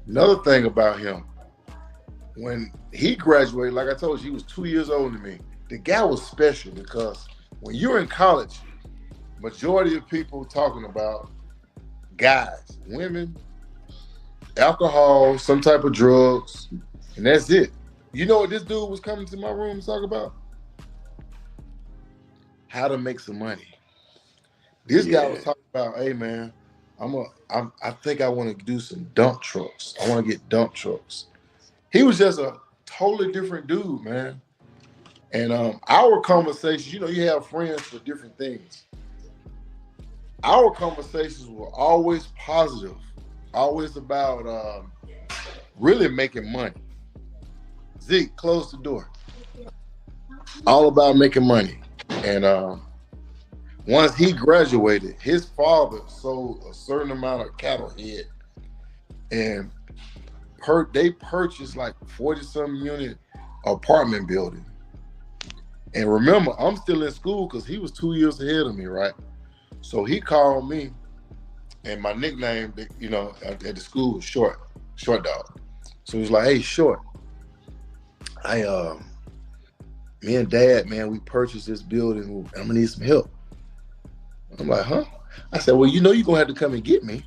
another thing about him, when he graduated, like I told you, he was 2 years older than me. The guy was special because when you're in college, majority of people talking about guys, women, alcohol, some type of drugs, and that's it. You know what this dude was coming to my room to talk about? How to make some money. This guy was talking about, hey man, I think I want to do some dump trucks. I want to get dump trucks. He was just a totally different dude, man. And our conversations, you know, you have friends for different things. Our conversations were always positive, always about really making money. Zeke, close the door. All about making money. And once he graduated, his father sold a certain amount of cattle head, and they purchased like 40-some unit apartment building. And remember, I'm still in school because he was 2 years ahead of me, right? So he called me, and my nickname, you know, at the school was Short Dog. So he was like, hey, Short, me and Dad, man, we purchased this building. I'm gonna need some help. I'm like, huh? I said, well, you know you're gonna have to come and get me.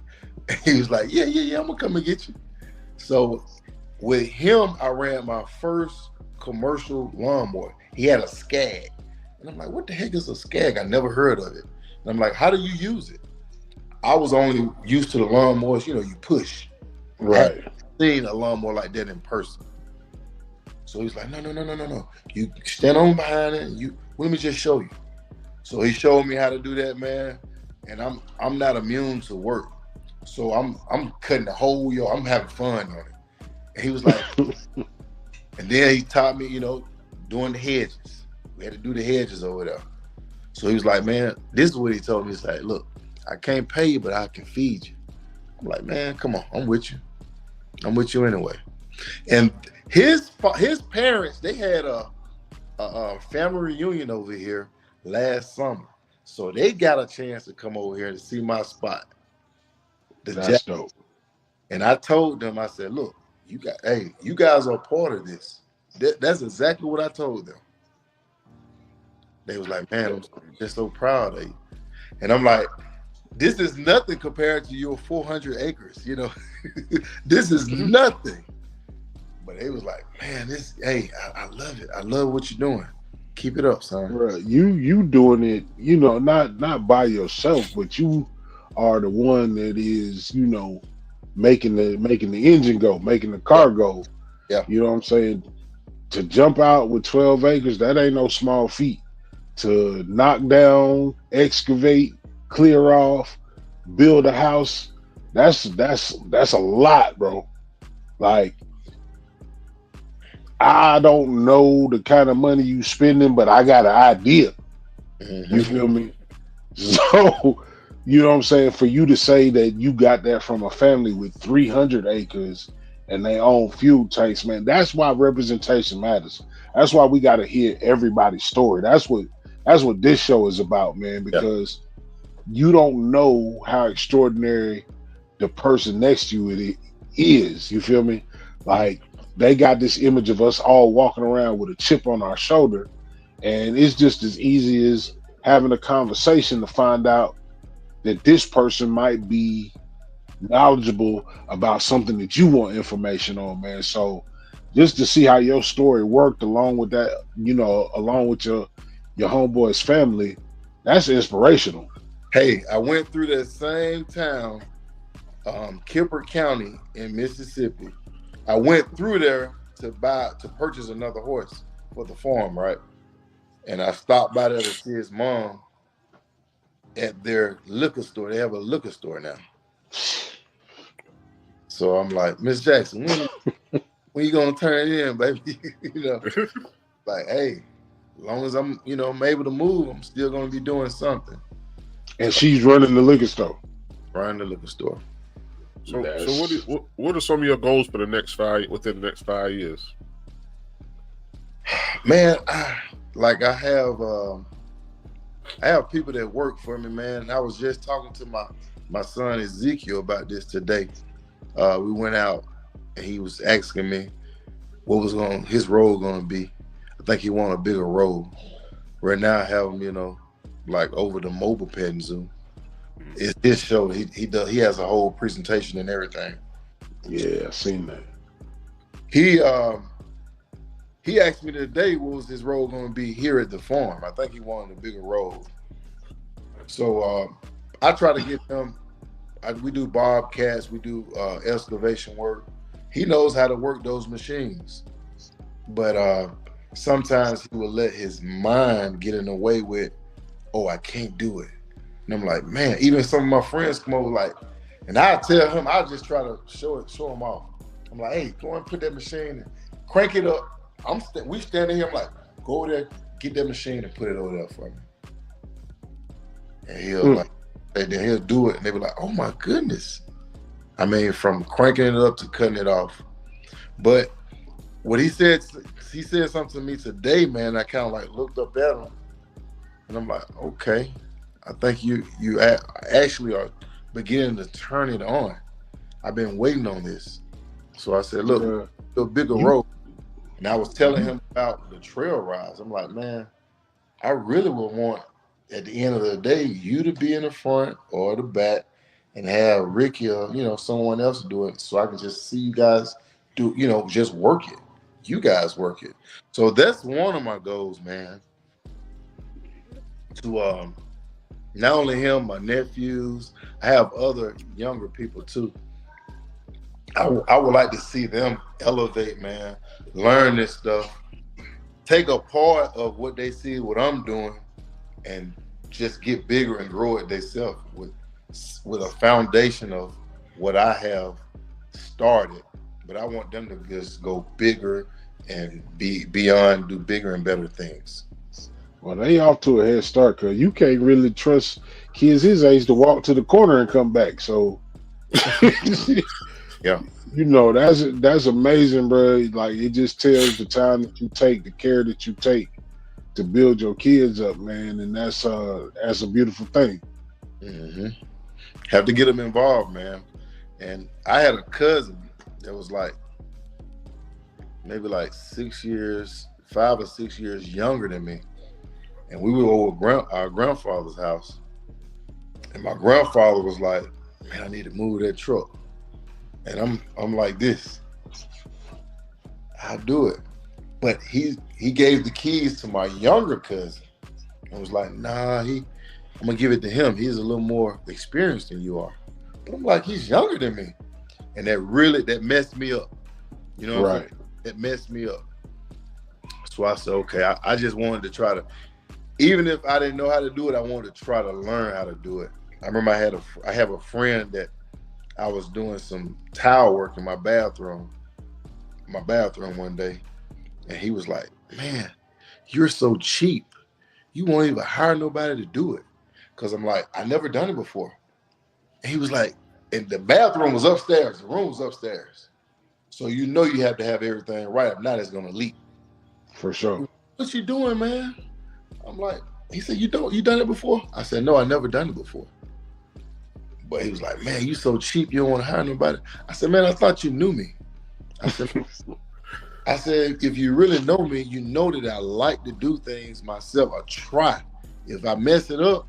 He was like, yeah, I'm gonna come and get you. So with him, I ran my first commercial lawnmower. He had a Skag. And I'm like, what the heck is a Skag? I never heard of it. And I'm like, how do you use it? I was only used to the lawnmowers, you push. I hadn't seen a lawnmower like that in person. So he's like, no. You stand on behind it and let me just show you. So he showed me how to do that, man. And I'm not immune to work. So I'm cutting the whole I'm having fun on it. And he was like, and then he taught me, doing the hedges. We had to do the hedges over there. So he was like, man, this is what he told me. He's like, look, I can't pay you, but I can feed you. I'm like, man, come on, I'm with you. I'm with you anyway. And his parents, they had a family reunion over here last summer. So they got a chance to come over here to see my spot. That's dope. And I told them, I said, look, you guys are part of this. That's exactly what I told them. They was like, man, I'm just so proud of you. And I'm like, this is nothing compared to your 400 acres, This is nothing. But they was like, man, I love it. I love what you're doing. Keep it up, son. Bro, you doing it, not by yourself, but you are the one that is, making the engine go, making the car go. Yeah. You know what I'm saying? To jump out with 12 acres, that ain't no small feat. To knock down, excavate, clear off, build a house, that's a lot, bro. Like, I don't know the kind of money you spending, but I got an idea. Mm-hmm. You feel me? So, you know what I'm saying? For you to say that you got that from a family with 300 acres and they own fuel tanks, man, that's why representation matters. That's why we got to hear everybody's story. That's what this show is about, man, because you don't know how extraordinary the person next to you is. You feel me? Like, they got this image of us all walking around with a chip on our shoulder, and it's just as easy as having a conversation to find out that this person might be knowledgeable about something that you want information on, man. So just to see how your story worked along with that, along with your homeboy's family, that's inspirational. Hey, I went through that same town, Kipper County in Mississippi. I went through there to purchase another horse for the farm, right? And I stopped by there to see his mom at their liquor store. They have a liquor store now. So I'm like, Miss Jackson, when you gonna turn it in, baby? Like, hey, as long as I'm, I'm able to move, I'm still gonna be doing something. And she's running the liquor store. Running the liquor store. So what are some of your goals for within the next 5 years? Man, I have people that work for me, man. I was just talking to my son Ezekiel about this today. We went out and he was asking me what was his role going to be. I think he wanted a bigger role. Right now I have him, like over the mobile petting zoo. It's his show. He has a whole presentation and everything. Yeah, I've seen that. He asked me today what was his role going to be here at the farm. I think he wanted a bigger role. So I try to get him. We do bobcats. We do excavation work. He knows how to work those machines, but sometimes he will let his mind get in the way with, oh, I can't do it. And I'm like, man, even some of my friends come over and I tell him, I just try to show him off. I'm like, hey, go and put that machine and crank it up. We standing here, I'm like, go over there, get that machine and put it over there for me. And he'll do it and they be like, oh my goodness. I mean, from cranking it up to cutting it off. But what he said something to me today, man, I kind of looked up at him and I'm like, okay. I think you actually are beginning to turn it on. I've been waiting on this. So I said, look, a bigger road. And I was telling him about the trail rides. I'm like, man, I really would want, at the end of the day, you to be in the front or the back and have Ricky or, someone else do it so I can just see you guys do, just work it. You guys work it. So that's one of my goals, man. To not only him, my nephews, I have other younger people too. I would like to see them elevate, man, learn this stuff, take a part of what they see, what I'm doing, and just get bigger and grow it themselves with a foundation of what I have started. But I want them to just go bigger and be beyond, do bigger and better things. Well, they off to a head start because you can't really trust kids his age to walk to the corner and come back. So, yeah, that's amazing, bro. Like it just tells the time that you take, the care that you take to build your kids up, man, and that's a beautiful thing. Mm-hmm. Have to get them involved, man. And I had a cousin that was maybe 6 years, 5 or 6 years younger than me. And we were over our grandfather's house. And my grandfather was like, man, I need to move that truck. And I'm like this. I'll do it. But he gave the keys to my younger cousin and was like, nah, I'm gonna give it to him. He's a little more experienced than you are. But I'm like, he's younger than me. And that messed me up. You know what I'm saying? It messed me up. So I said, okay, I just wanted to try to, even if I didn't know how to do it, I wanted to try to learn how to do it. I remember I have a friend that I was doing some tile work in my bathroom one day. And he was like, man, you're so cheap. You won't even hire nobody to do it. Because I'm like, I never done it before. And he was like, and the bathroom was upstairs. The room was upstairs. So you have to have everything right. If not, it's going to leak. For sure. What you doing, man? I'm like, he said, you done it before? I said, no, I never done it before. But he was like, man, you so cheap, you don't want to hire nobody. I said, man, I thought you knew me. I said, if you really know me, you know that I like to do things myself. I try. If I mess it up,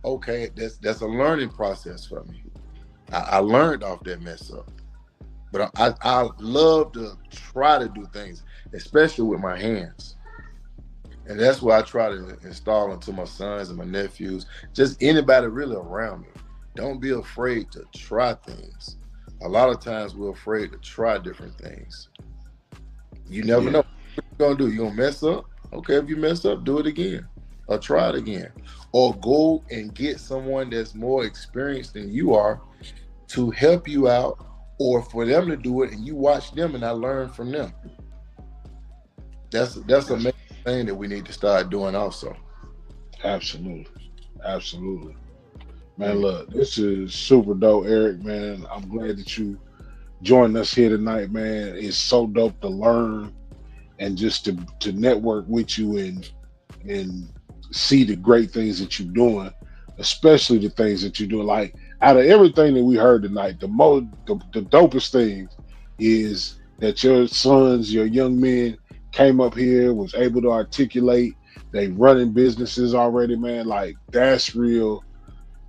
okay, that's a learning process for me. I learned off that mess up. But I love to try to do things, especially with my hands. And that's what I try to install into my sons and my nephews, just anybody really around me. Don't be afraid to try things. A lot of times we're afraid to try different things. You never know what you're going to do. You're going to mess up? Okay, if you mess up, do it again. Or try it again. Or go and get someone that's more experienced than you are to help you out, or for them to do it and you watch them and I learn from them. That's a main thing that we need to start doing also. Absolutely. Man, look, this is super dope, Eric, man. I'm glad that you joined us here tonight, man. It's so dope to learn and just to network with you and see the great things that you're doing, especially the things that you're doing. Like, out of everything that we heard tonight, the dopest thing is that your sons, your young men came up here, was able to articulate. They running businesses already, man. Like, that's real.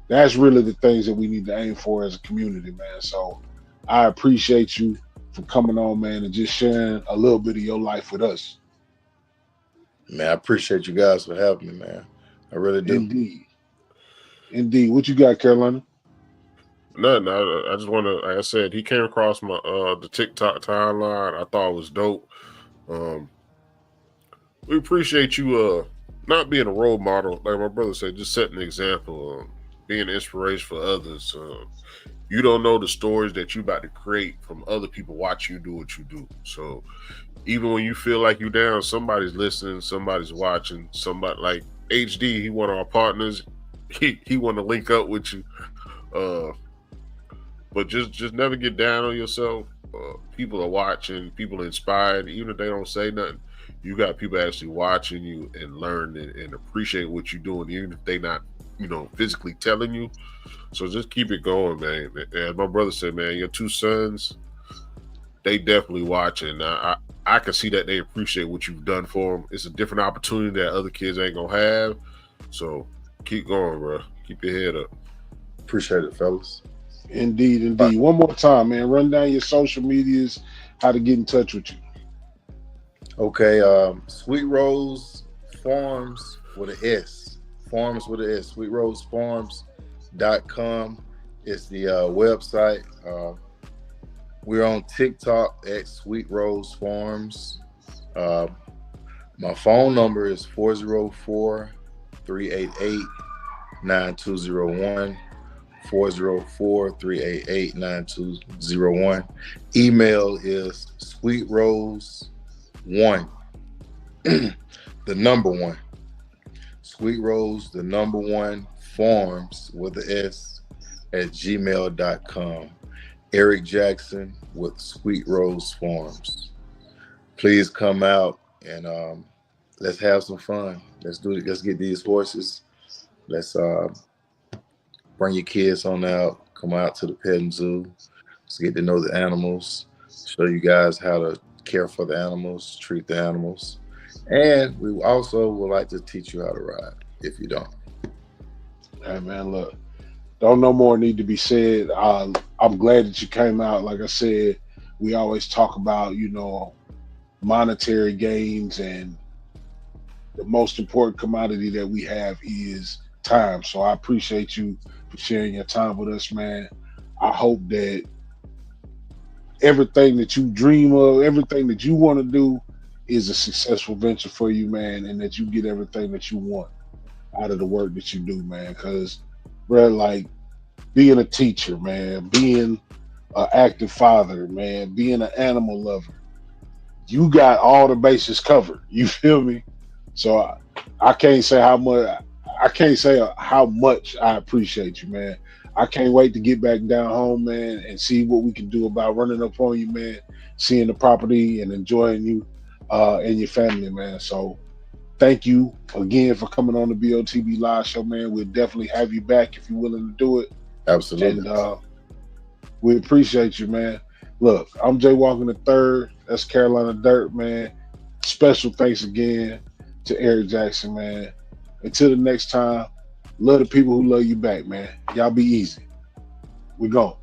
That's really the things that we need to aim for as a community, man. So I appreciate you for coming on, man, and just sharing a little bit of your life with us. Man, I appreciate you guys for having me, man. I really do. Indeed. What you got, Carolina? Nothing. I just want to, like I said, he came across my the TikTok timeline. I thought it was dope. We appreciate you not being a role model, like my brother said, just setting an example, being an inspiration for others. You don't know the stories that you about to create from other people watching you do what you do. So even when you feel like you're down, somebody's listening, somebody's watching. Somebody like HD, he one of our partners. He want to link up with you. But just never get down on yourself. People are watching, people are inspired, even if they don't say nothing. You got people actually watching you and learn and appreciate what you're doing, even if they not, physically telling you. So just keep it going, man. As my brother said, man, your two sons, they definitely watching. I can see that they appreciate what you've done for them. It's a different opportunity that other kids ain't gonna have. So keep going, bro. Keep your head up. Appreciate it, fellas. Indeed. One more time, man. Run down your social medias, how to get in touch with you. Okay, Sweet Rose Farms with an S. Farms with an S. SweetRoseFarms.com is the website. We're on TikTok at Sweet Rose Farms. My phone number is 404-388-9201. 404-388-9201. Email is sweetrose1 the number one, sweetrose the number one farms with the S at gmail.com. Eric Jackson with Sweet Rose Farms. Please come out and let's have some fun. Let's do it. Let's get these horses. Let's bring your kids on out. Come out to the petting zoo. Let's get to know the animals. Show you guys how to care for the animals, treat the animals. And we also would like to teach you how to ride if you don't. Hey, man, look. Don't no more need to be said. I'm glad that you came out. Like I said, we always talk about, monetary gains, and the most important commodity that we have is time. So I appreciate you for sharing your time with us, man. I hope that everything that you dream of, everything that you want to do is a successful venture for you, man, and that you get everything that you want out of the work that you do, man. Because, bro, like being a teacher, man, being an active father, man, being an animal lover, you got all the bases covered. You feel me? So I can't say how much. I can't say how much I appreciate you, man. I can't wait to get back down home, man, and see what we can do about running up on you, man, seeing the property and enjoying you and your family, man. So thank you again for coming on the BOTB Live Show, man. We'll definitely have you back if you're willing to do it. Absolutely. And we appreciate you, man. Look, I'm Jay Walker III. That's Carolina Dirt, man. Special thanks again to Eric Jackson, man. Until the next time, love the people who love you back, man. Y'all be easy. We gone.